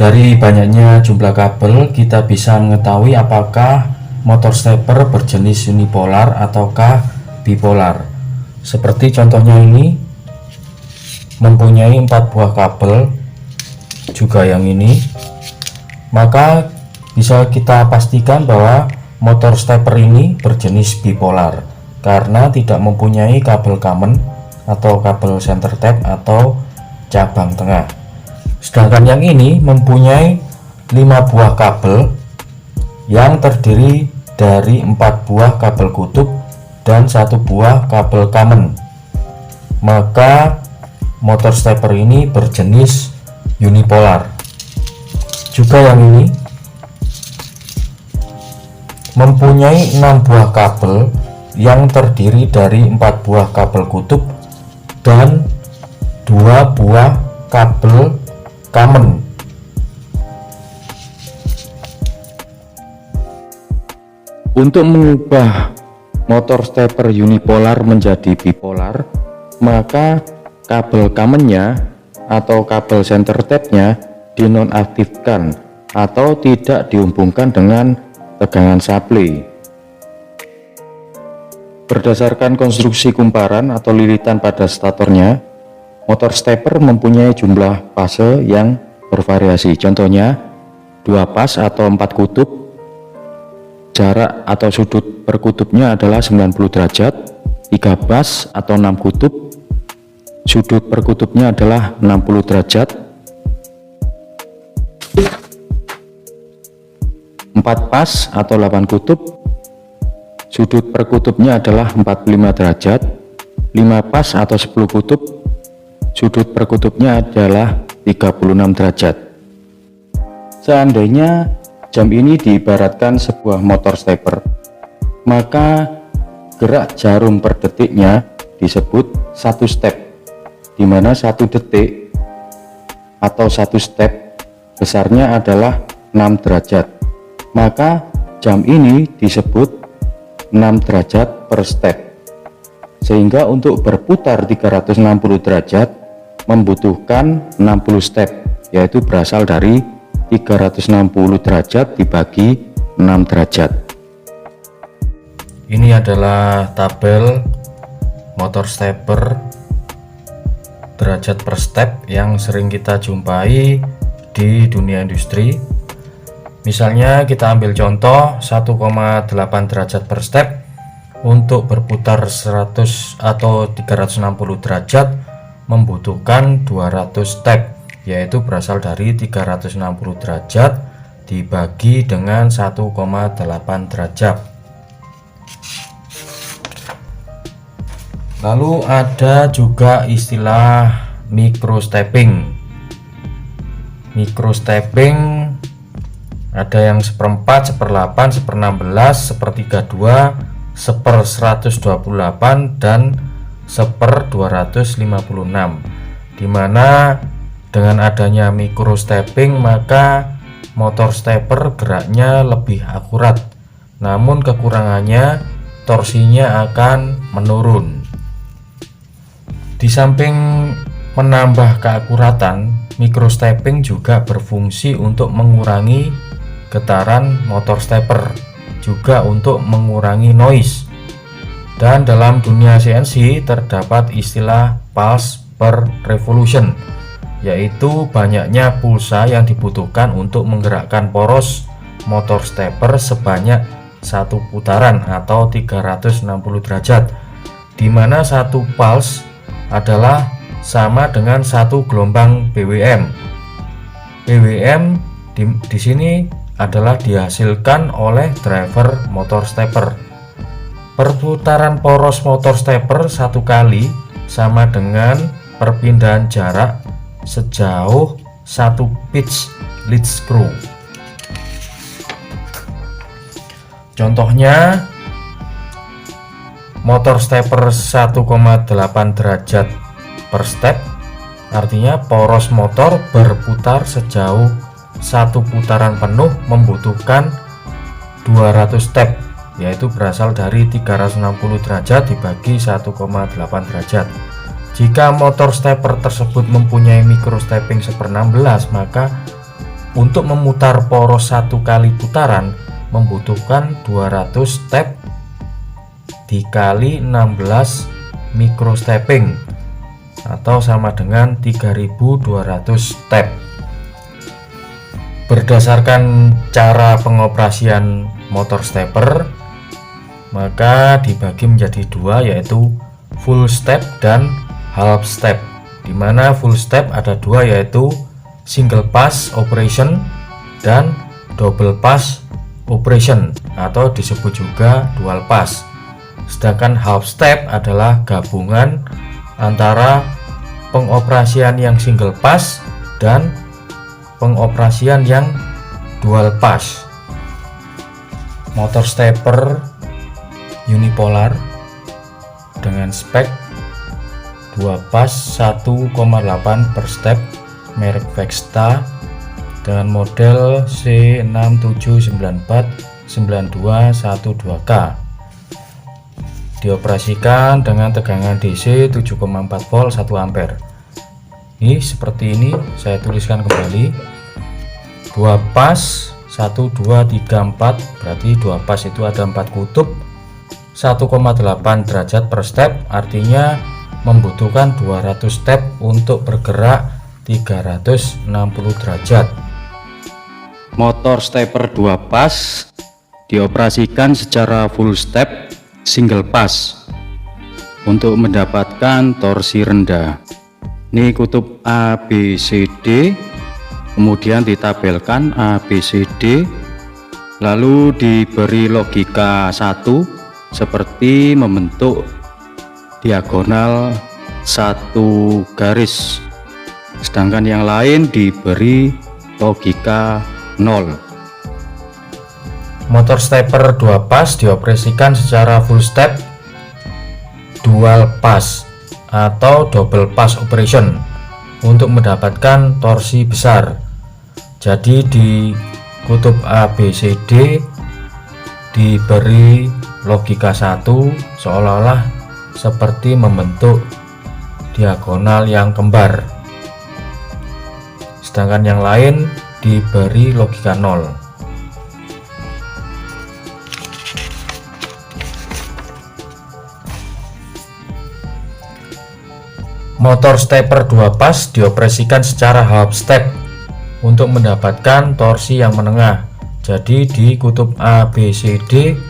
Dari banyaknya jumlah kabel, kita bisa mengetahui apakah motor stepper berjenis unipolar ataukah bipolar. Seperti contohnya ini, mempunyai 4 buah kabel, juga yang ini. Maka bisa kita pastikan bahwa motor stepper ini berjenis bipolar karena tidak mempunyai kabel common atau kabel center tap atau cabang tengah. Sedangkan yang ini mempunyai 5 buah kabel yang terdiri dari 4 buah kabel kutub dan 1 buah kabel common. Maka motor stepper ini berjenis unipolar. Juga yang ini mempunyai 6 buah kabel yang terdiri dari 4 buah kabel kutub dan 2 buah kabel common. Untuk mengubah motor stepper unipolar menjadi bipolar, maka kabel commonnya atau kabel center tap-nya dinonaktifkan atau tidak dihubungkan dengan tegangan supply. Berdasarkan konstruksi kumparan atau lilitan pada statornya, motor stepper mempunyai jumlah fase yang bervariasi. Contohnya 2 pas atau 4 kutub, jarak atau sudut per kutubnya adalah 90 derajat. 3 pas atau 6 kutub, sudut per kutubnya adalah 60 derajat. 4 pas atau 8 kutub, sudut per kutubnya adalah 45 derajat. 5 pas atau 10 kutub, sudut per kutubnya adalah 36 derajat. Seandainya jam ini diibaratkan sebuah motor stepper, maka gerak jarum per detiknya disebut 1 step, di mana 1 detik atau 1 step besarnya adalah 6 derajat. Maka jam ini disebut 6 derajat per step, sehingga untuk berputar 360 derajat membutuhkan 60 step, yaitu berasal dari 360 derajat dibagi 6 derajat. Ini adalah tabel motor stepper derajat per step yang sering kita jumpai di dunia industri. Misalnya kita ambil contoh 1,8 derajat per step. Untuk berputar 100 atau 360 derajat membutuhkan 200 step, yaitu berasal dari 360 derajat dibagi dengan 1,8 derajat. Lalu ada juga istilah micro stepping. Micro stepping ada yang 1/4, 1/8, 1/16, 1/32, 1/128 dan 1/256, dimana dengan adanya micro stepping maka motor stepper geraknya lebih akurat, namun kekurangannya torsinya akan menurun. Di samping menambah keakuratan, micro stepping juga berfungsi untuk mengurangi getaran motor stepper, juga untuk mengurangi noise. Dan dalam dunia CNC terdapat istilah pulse per revolution, yaitu banyaknya pulsa yang dibutuhkan untuk menggerakkan poros motor stepper sebanyak 1 putaran atau 360 derajat, di mana 1 pulse adalah sama dengan 1 gelombang BWM. BWM di sini adalah dihasilkan oleh driver motor stepper. Perputaran poros motor stepper 1 kali sama dengan perpindahan jarak sejauh 1 pitch lead screw. Contohnya motor stepper 1,8 derajat per step, artinya poros motor berputar sejauh 1 putaran penuh membutuhkan 200 step, yaitu berasal dari 360 derajat dibagi 1,8 derajat. Jika motor stepper tersebut mempunyai micro stepping 1/16, maka untuk memutar poros satu kali putaran membutuhkan 200 step dikali 16 microstepping atau sama dengan 3200 step. Berdasarkan cara pengoperasian motor stepper, maka dibagi menjadi dua, yaitu full step dan half step, dimana full step ada dua, yaitu single pass operation dan double pass operation atau disebut juga dual pass. Sedangkan half step adalah gabungan antara pengoperasian yang single pass dan pengoperasian yang dual pass. Motor stepper unipolar dengan spek 2 pas 1,8 per step merek Vexta dengan model C67949212K, dioperasikan dengan tegangan DC 7,4 volt 1 ampere. Ini seperti ini, saya tuliskan kembali: 2 pas 1 2 3 4, berarti 2 pas itu ada 4 kutub, 1,8 derajat per step, artinya membutuhkan 200 step untuk bergerak 360 derajat. Motor stepper 2 pas dioperasikan secara full step single pass untuk mendapatkan torsi rendah. Ini kutub A, B, C, D, kemudian ditabelkan A, B, C, D, lalu diberi logika 1 seperti membentuk diagonal 1 garis, sedangkan yang lain diberi logika 0. Motor stepper 2 pas dioperasikan secara full step dual pass atau double pass operation untuk mendapatkan torsi besar. Jadi di kutub A, B, C, D diberi logika 1 seolah-olah seperti membentuk diagonal yang kembar, sedangkan yang lain diberi logika 0. Motor stepper 2 pas dioperasikan secara half step untuk mendapatkan torsi yang menengah. Jadi di kutub A, B, C, D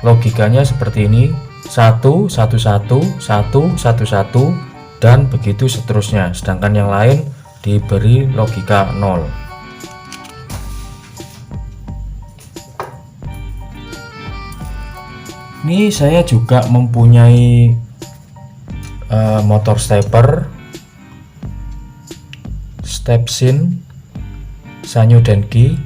logikanya seperti ini: 1 1 1 1 1 1 dan begitu seterusnya, sedangkan yang lain diberi logika 0. Ini saya juga mempunyai motor stepper Stepsin Sanyo Denki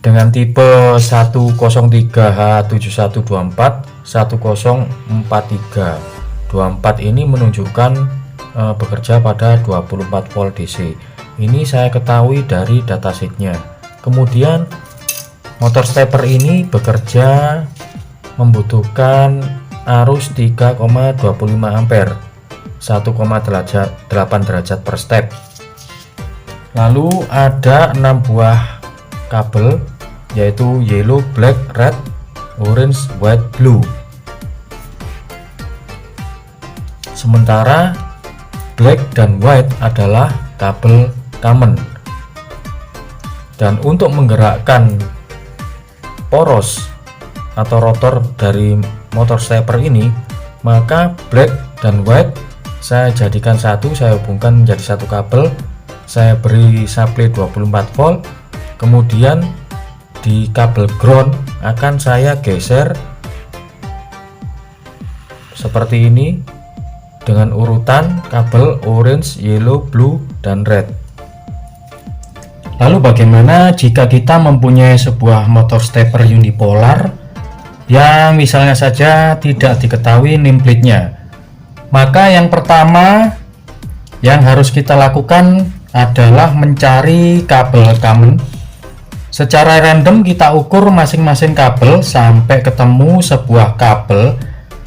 dengan tipe 103H7124 104324. Ini menunjukkan bekerja pada 24 volt DC. Ini saya ketahui dari datasheetnya. Kemudian motor stepper ini bekerja membutuhkan arus 3,25 ampere 1,8 derajat per step. Lalu ada 6 buah kabel, yaitu yellow, black, red, orange, white, blue. Sementara black dan white adalah kabel common. Dan untuk menggerakkan poros atau rotor dari motor stepper ini, maka black dan white saya jadikan satu, saya hubungkan menjadi satu kabel, saya beri supply 24 volt, kemudian di kabel ground akan saya geser seperti ini dengan urutan kabel orange, yellow, blue, dan red. Lalu bagaimana jika kita mempunyai sebuah motor stepper unipolar yang misalnya saja tidak diketahui nameplate-nya? Maka yang pertama yang harus kita lakukan adalah mencari kabel common. Secara random kita ukur masing-masing kabel sampai ketemu sebuah kabel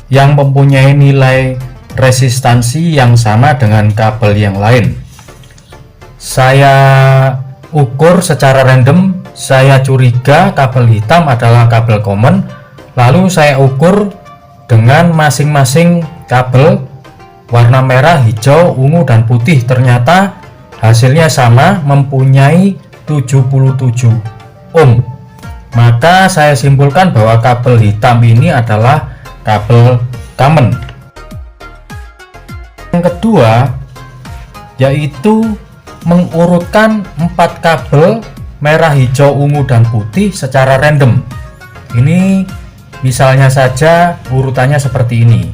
yang mempunyai nilai resistansi yang sama dengan kabel yang lain. saya ukur secara random. Saya curiga kabel hitam adalah kabel common, lalu saya ukur dengan masing-masing kabel warna merah, hijau, ungu, dan putih. Ternyata hasilnya sama, mempunyai 77 ohm. Maka saya simpulkan bahwa kabel hitam ini adalah kabel common. Yang kedua yaitu mengurutkan 4 kabel merah, hijau, ungu, dan putih secara random. Ini misalnya saja urutannya seperti ini.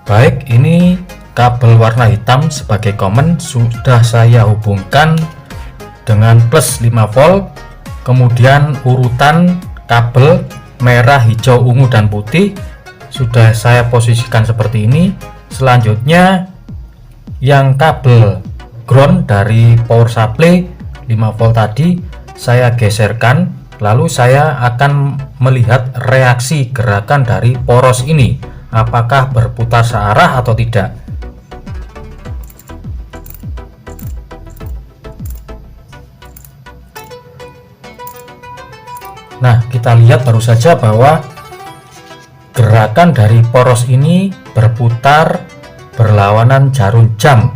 Baik, ini kabel warna hitam sebagai common sudah saya hubungkan dengan plus 5 volt. Kemudian urutan kabel merah, hijau, ungu, dan putih sudah saya posisikan seperti ini. Selanjutnya yang kabel ground dari power supply 5 volt tadi saya geserkan, lalu saya akan melihat reaksi gerakan dari poros ini, apakah berputar searah atau tidak. Nah, kita lihat baru saja bahwa gerakan dari poros ini berputar berlawanan jarum jam.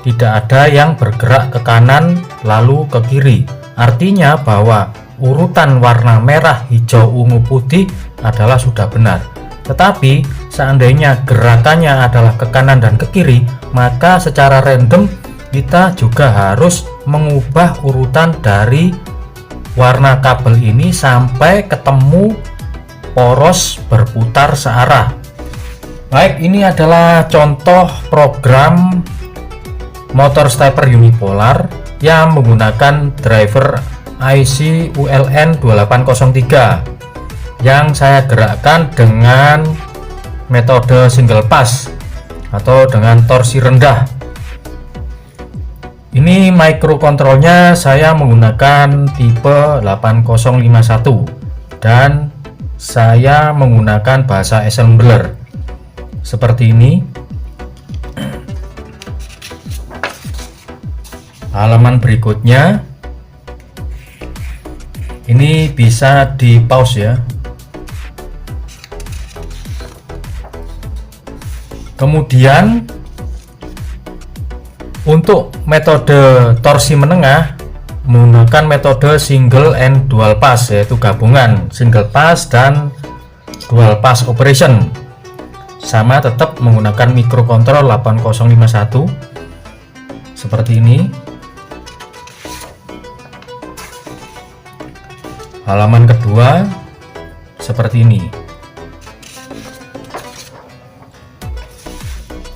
Tidak ada yang bergerak ke kanan lalu ke kiri. Artinya bahwa urutan warna merah, hijau, ungu, putih adalah sudah benar. Tetapi seandainya gerakannya adalah ke kanan dan ke kiri, maka secara random kita juga harus mengubah urutan dari warna kabel ini sampai ketemu poros berputar searah. Baik, ini adalah contoh program motor stepper unipolar yang menggunakan driver IC ULN 2803 yang saya gerakkan dengan metode single pass atau dengan torsi rendah. Ini microcontrolnya saya menggunakan tipe 8051 dan saya menggunakan bahasa assembler seperti ini. Halaman berikutnya ini bisa di pause ya. Kemudian untuk metode torsi menengah menggunakan metode single and dual pass, yaitu gabungan single pass dan dual pass operation. Sama, tetap menggunakan microcontrol 8051 seperti ini. Halaman kedua seperti ini.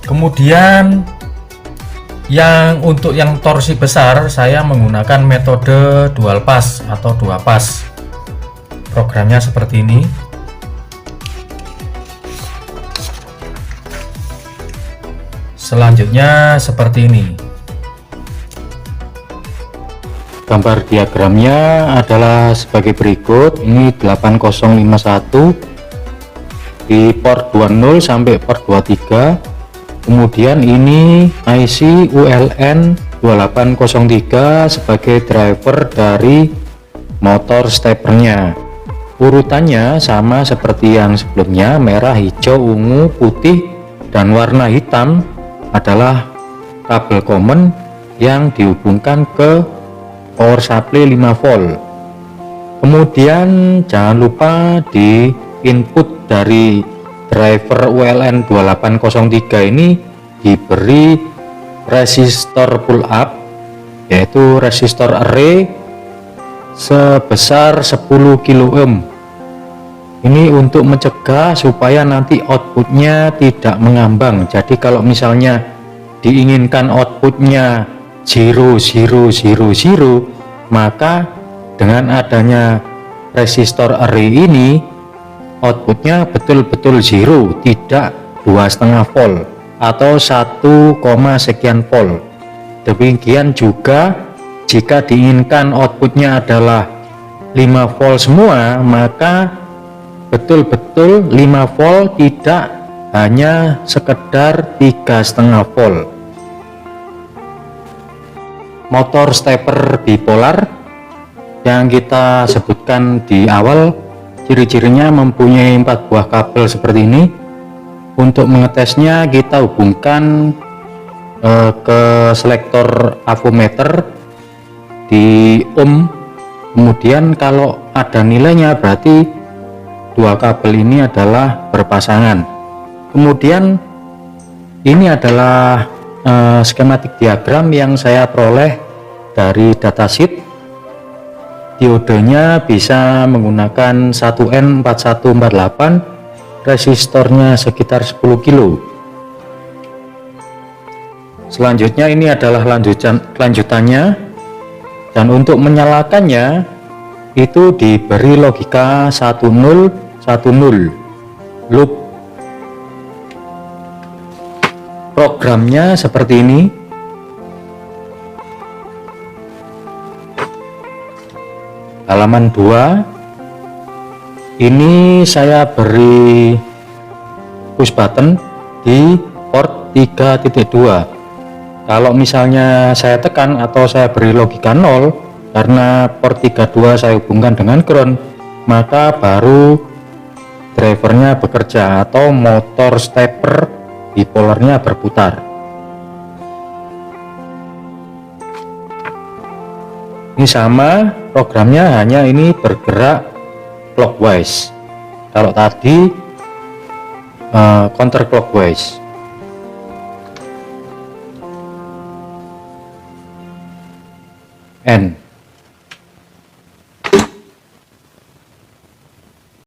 Kemudian untuk yang torsi besar saya menggunakan metode dual pass atau dua pass. Programnya seperti ini. Selanjutnya seperti ini. Gambar diagramnya adalah sebagai berikut. Ini 8051 di port 20 sampai port 23. Kemudian ini IC ULN 2803 sebagai driver dari motor steppernya. Urutannya sama seperti yang sebelumnya, merah, hijau, ungu, putih, dan warna hitam adalah kabel common yang dihubungkan ke power supply 5 volt. Kemudian jangan lupa di input dari driver ULN 2803 ini diberi resistor pull up, yaitu resistor array sebesar 10 kilo ohm. Ini untuk mencegah supaya nanti outputnya tidak mengambang. Jadi kalau misalnya diinginkan outputnya 0 0 0 0, maka dengan adanya resistor array ini outputnya betul-betul 0, tidak 2,5 volt atau 1, sekian volt. Demikian juga jika diinginkan outputnya adalah 5 volt semua, maka betul-betul 5 volt, tidak hanya sekedar 3,5 volt. motor stepper bipolar yang kita sebutkan di awal. Ciri-cirinya mempunyai 4 buah kabel seperti ini. Untuk mengetesnya kita hubungkan ke selektor avometer di ohm, kemudian kalau ada nilainya berarti 2 kabel ini adalah berpasangan. Kemudian ini adalah skematik diagram yang saya peroleh dari datasheet. Diodenya bisa menggunakan 1N4148, resistornya sekitar 10 kilo. Selanjutnya ini adalah lanjutannya, dan untuk menyalakannya itu diberi logika 1010 loop. Programnya seperti ini. Halaman 2 ini saya beri push button di port 3.2. kalau misalnya saya tekan atau saya beri logika 0 karena port 32 saya hubungkan dengan ground, maka baru drivernya bekerja atau motor stepper bipolarnya berputar. Ini sama programnya, hanya ini bergerak clockwise. Kalau tadi counter clockwise. N.